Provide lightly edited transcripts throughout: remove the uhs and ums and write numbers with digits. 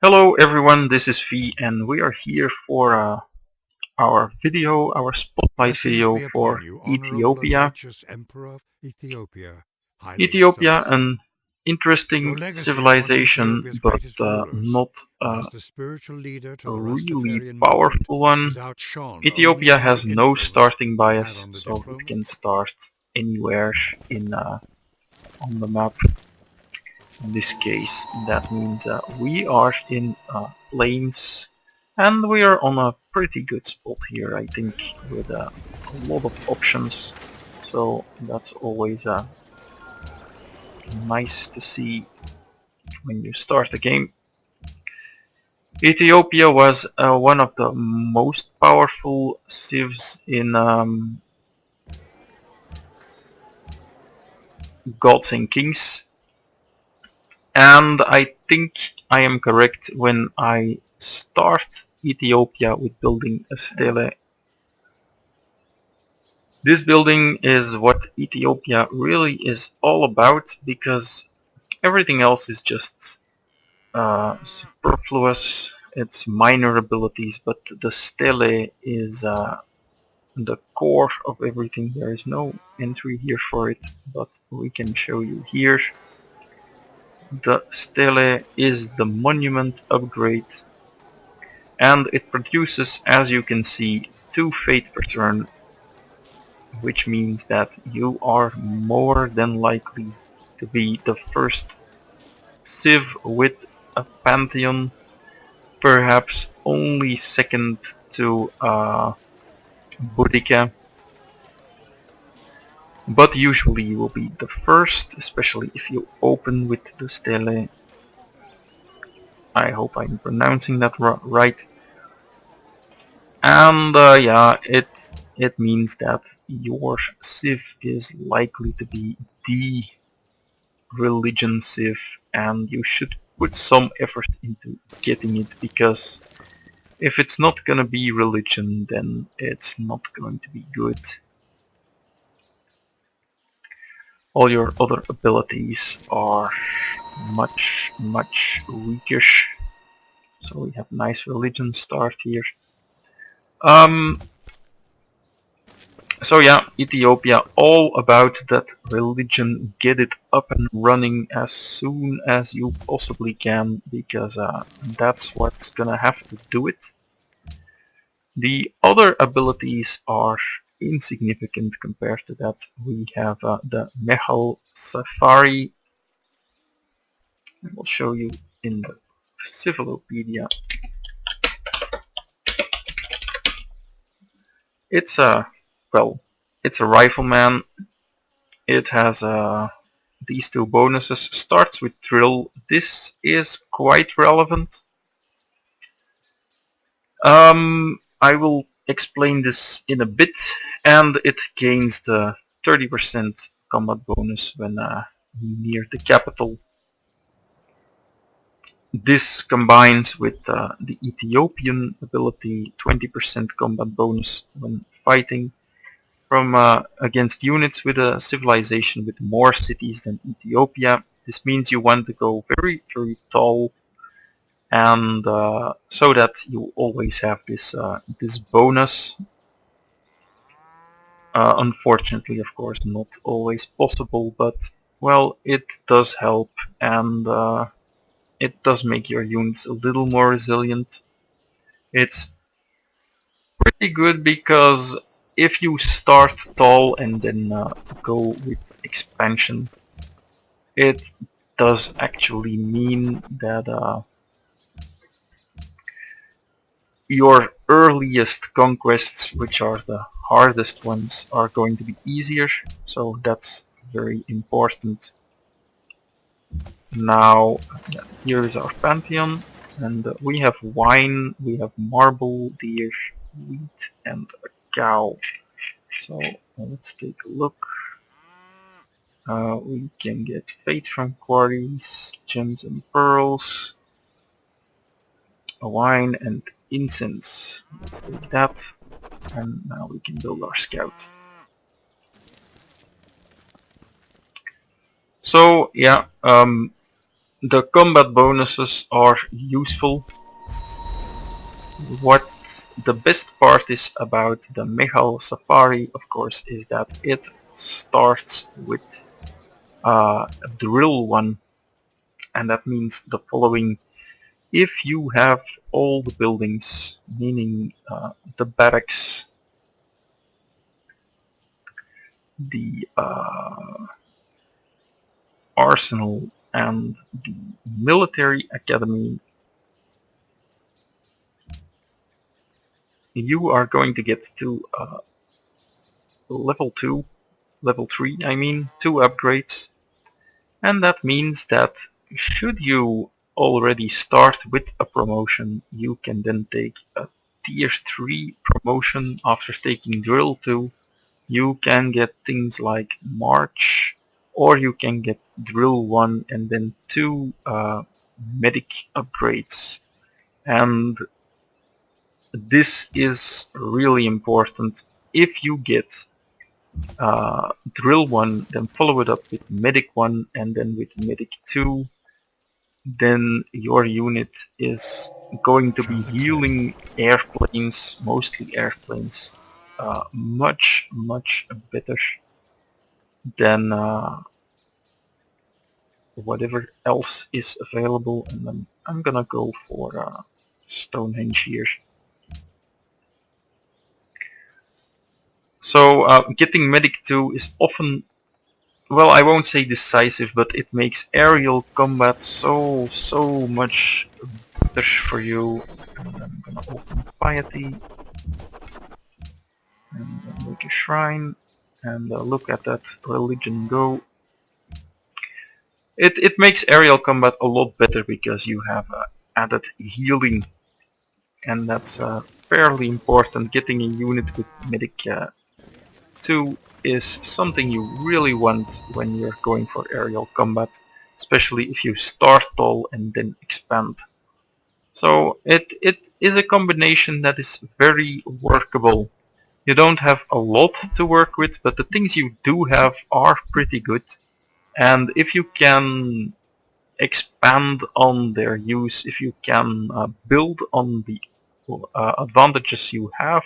Hello everyone, this is V and we are here for our spotlight Blessings video be upon for you, honorable and Ethiopia. righteous Emperor of Ethiopia, Haile Ethiopia, Selassie. an interesting Your legacy as one of civilization, Ethiopia's but greatest rulers, not and a as the spiritual leader to the really Rastafarian movement, powerful one. has outshone Ethiopia only in the has no influence starting it had bias, on the so it diplomacy. can start anywhere in on the map. In this case, that means we are in plains, and we are on a pretty good spot here, I think, with a lot of options. So that's always nice to see when you start the game. Ethiopia was one of the most powerful civs in Gods and Kings, and I think I am correct when I start Ethiopia with building a stele. This building is what Ethiopia really is all about, because everything else is just superfluous. It's minor abilities, but the stele is the core of everything. There is no entry here for it, but we can show you here. The stele is the monument upgrade, and it produces, as you can see, 2 fate per turn, which means that you are more than likely to be the first civ with a pantheon, perhaps only second to Boudica, but usually you will be the first, especially if you open with the Stele. I hope I'm pronouncing that right. And yeah, it means that your civ is likely to be the religion civ, and you should put some effort into getting it, because if it's not gonna be religion, then it's not going to be good. All your other abilities are much weaker, so we have nice religion start here. Um, So yeah, Ethiopia, all about that religion. Get it up and running as soon as you possibly can, because that's what's gonna have to do it. The other abilities are insignificant compared to that. We have the Mehal Sefari. I will show you in the Civilopedia. It's a, well, it's a rifleman. It has these 2 bonuses. Starts with drill. This is quite relevant. I will explain this in a bit, and it gains the 30% combat bonus when near the capital. This combines with the Ethiopian ability, 20% combat bonus when fighting from against units with a civilization with more cities than Ethiopia. This means you want to go very tall, and so that you always have this bonus. Unfortunately, of course, not always possible, but well, it does help, and it does make your units a little more resilient. It's pretty good because if you start tall and then go with expansion, it does actually mean that your earliest conquests, which are the hardest ones, are going to be easier, so that's very important. Now, yeah, here is our pantheon, and we have wine, we have marble, deer, wheat, and a cow. So let's take a look. We can get fate from quarries, gems and pearls, a wine, and incense. Let's take that, and now we can build our scouts. So yeah, The combat bonuses are useful. What the best part is about the Mehal Sefari, of course, is that it starts with a drill one, and that means the following. If you have all the buildings, meaning the barracks, the arsenal, and the military academy, you are going to get to level 2, level 3 I mean, 2 upgrades. And that means that should you already start with a promotion, you can then take a tier 3 promotion after taking drill 2. You can get things like March, or you can get drill 1 and then 2 medic upgrades. And this is really important. If you get drill 1, then follow it up with medic 1 and then with medic 2, then your unit is going to be Found the clip. healing airplanes, mostly airplanes, much better than whatever else is available. And then I'm gonna go for Stonehenge here. So getting medic 2 is often, well, I won't say decisive, but it makes aerial combat so much better for you. And I'm gonna open piety and make a shrine and look at that religion go. It makes aerial combat a lot better because you have added healing, and that's fairly important. Getting a unit with medic 2 is something you really want when you're going for aerial combat, especially if you start tall and then expand. So it is a combination that is very workable. You don't have a lot to work with, but the things you do have are pretty good. And if you can expand on their use, if you can build on the advantages you have,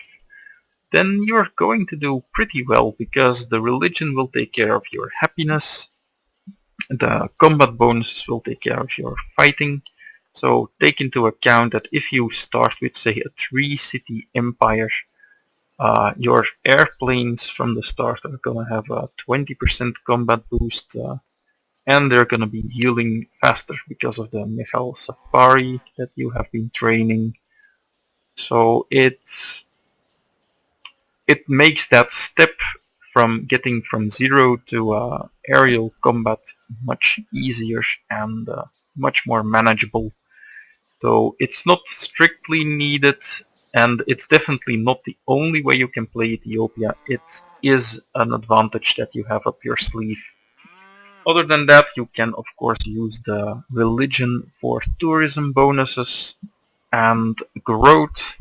then you're going to do pretty well, because the religion will take care of your happiness, the combat bonuses will take care of your fighting. So take into account that if you start with, say, a 3-city empire, your airplanes from the start are gonna have a 20% combat boost, and they're gonna be healing faster because of the Mehal Sefari that you have been training. So it makes that step from getting from 0 to aerial combat much easier and much more manageable. So it's not strictly needed, and it's definitely not the only way you can play Ethiopia. It is an advantage that you have up your sleeve. Other than that, you can of course use the religion for tourism bonuses and growth.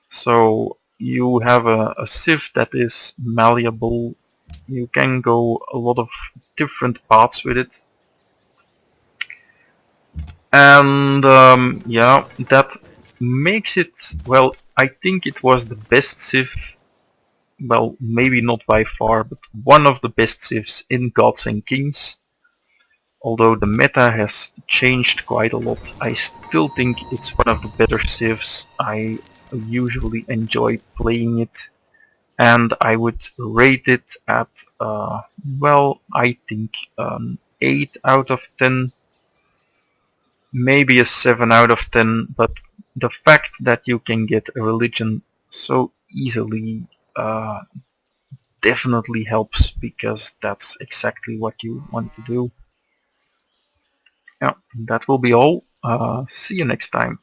So you have a civ that is malleable. You can go a lot of different paths with it. And yeah, that makes it, well, I think it was the best civ, well, maybe not by far, but one of the best civs in Gods and Kings. Although the meta has changed quite a lot, I still think it's one of the better civs. I usually enjoy playing it, and I would rate it at, well, I think 8 out of 10, maybe a 7 out of 10, but the fact that you can get a religion so easily definitely helps, because that's exactly what you want to do. Yeah, that will be all. See you next time.